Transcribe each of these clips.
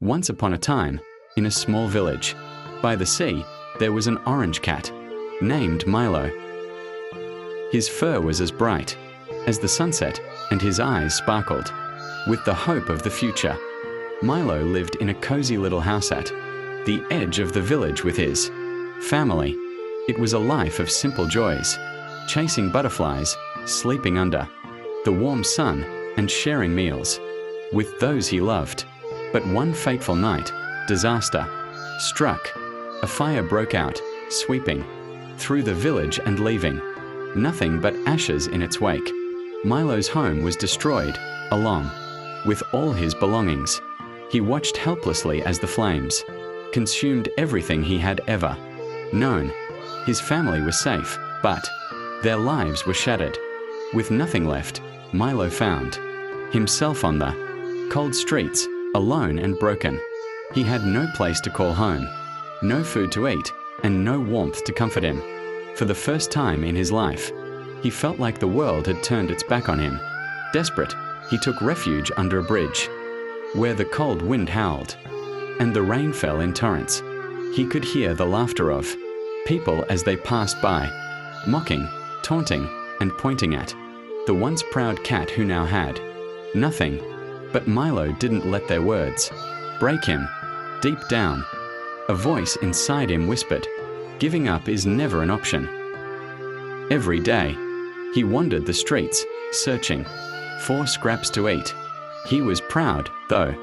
Once upon a time, in a small village, by the sea, there was an orange cat named Milo. His fur was as bright as the sunset, and his eyes sparkled with the hope of the future. Milo lived in a cozy little house at the edge of the village with his family. It was a life of simple joys, chasing butterflies, sleeping under the warm sun, and sharing meals with those he loved. But one fateful night, disaster struck. A fire broke out, sweeping through the village and leaving nothing but ashes in its wake. Milo's home was destroyed, along with all his belongings. He watched helplessly as the flames consumed everything he had ever known. His family was safe, but their lives were shattered. With nothing left, Milo found himself on the cold streets, alone and broken. He had no place to call home, no food to eat, and no warmth to comfort him. For the first time in his life, he felt like the world had turned its back on him. Desperate, he took refuge under a bridge, where the cold wind howled, and the rain fell in torrents. He could hear the laughter of people as they passed by, mocking, taunting, and pointing at the once proud cat who now had nothing. But Milo didn't let their words break him. Deep down, a voice inside him whispered, "Giving up is never an option." Every day, he wandered the streets, searching for scraps to eat. He was proud, though.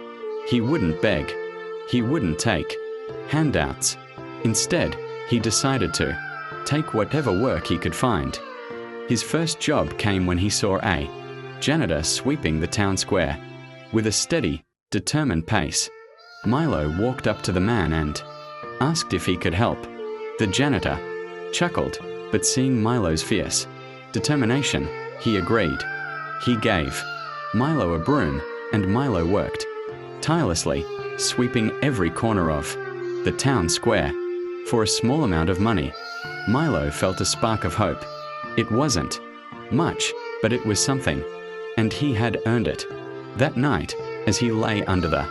He wouldn't beg. He wouldn't take handouts. Instead, he decided to take whatever work he could find. His first job came when he saw a janitor sweeping the town square. With a steady, determined pace, Milo walked up to the man and asked if he could help. The janitor chuckled, but seeing Milo's fierce determination, he agreed. He gave Milo a broom, and Milo worked tirelessly, sweeping every corner of the town square. For a small amount of money, Milo felt a spark of hope. It wasn't much, but it was something, and he had earned it. That night, as he lay under the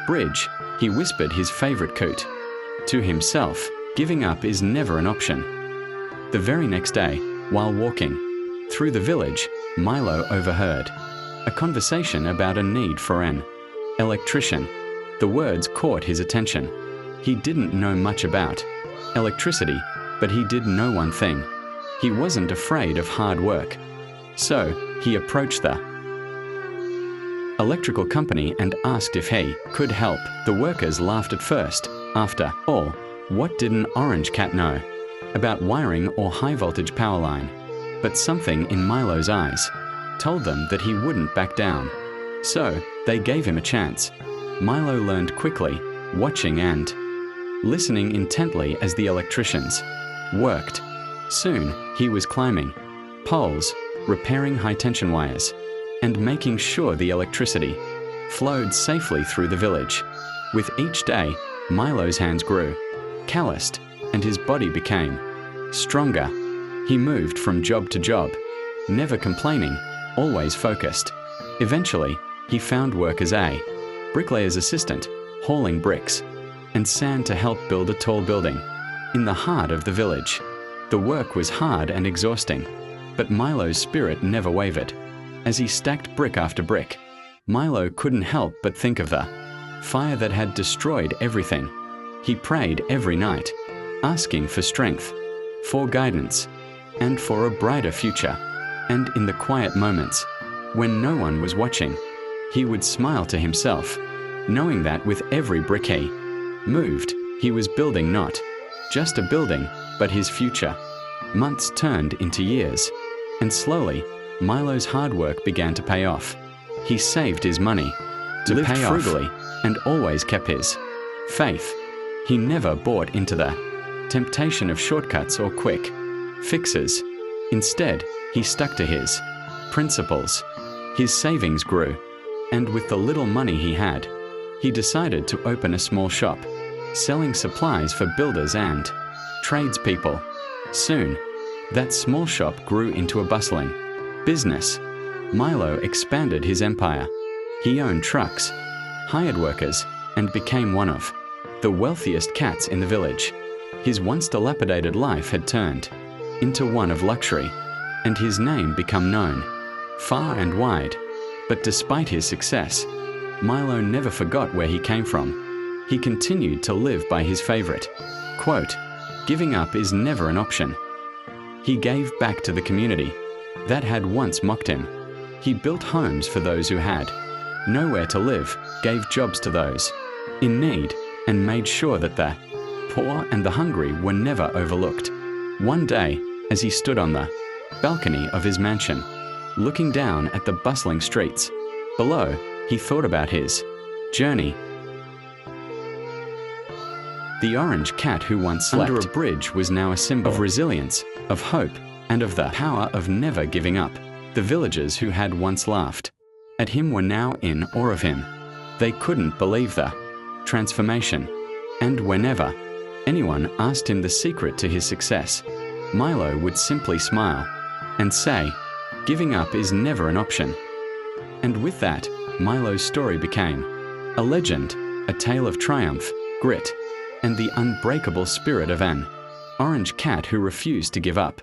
bridge, he whispered his favorite quote to himself, "Giving up is never an option." The very next day, while walking through the village, Milo overheard a conversation about a need for an electrician. The words caught his attention. He didn't know much about electricity, but he did know one thing. He wasn't afraid of hard work. So, he approached the electrical company and asked if he could help. The workers laughed at first. After all, what did an orange cat know about wiring or high-voltage power line? But something in Milo's eyes told them that he wouldn't back down. So, they gave him a chance. Milo learned quickly, watching and listening intently as the electricians worked. Soon, he was climbing poles, repairing high-tension wires, and making sure the electricity flowed safely through the village. With each day, Milo's hands grew calloused, and his body became stronger. He moved from job to job, never complaining, always focused. Eventually, he found work as a bricklayer's assistant, hauling bricks and sand to help build a tall building in the heart of the village. The work was hard and exhausting, but Milo's spirit never wavered. As he stacked brick after brick, Milo couldn't help but think of the fire that had destroyed everything. He prayed every night, asking for strength, for guidance, and for a brighter future. And in the quiet moments, when no one was watching, he would smile to himself, knowing that with every brick he moved, he was building not just a building, but his future. Months turned into years, and slowly, Milo's hard work began to pay off. He saved his money, lived frugally, and always kept his faith. He never bought into the temptation of shortcuts or quick fixes. Instead, he stuck to his principles. His savings grew, and with the little money he had, he decided to open a small shop, selling supplies for builders and tradespeople. Soon, that small shop grew into a bustling business. Milo expanded his empire. He owned trucks, hired workers, and became one of the wealthiest cats in the village. His once dilapidated life had turned into one of luxury, and his name become known far and wide. But despite his success, Milo never forgot where he came from. He continued to live by his favorite quote, "Giving up is never an option." He gave back to the community that had once mocked him. He built homes for those who had nowhere to live, gave jobs to those in need, and made sure that the poor and the hungry were never overlooked. One day, as he stood on the balcony of his mansion, looking down at the bustling streets below, he thought about his journey. The orange cat who once slept under a bridge was now a symbol of resilience, of hope, and of the power of never giving up. The villagers who had once laughed at him were now in awe of him. They couldn't believe the transformation. And whenever anyone asked him the secret to his success, Milo would simply smile and say, "Giving up is never an option." And with that, Milo's story became a legend, a tale of triumph, grit, and the unbreakable spirit of an orange cat who refused to give up.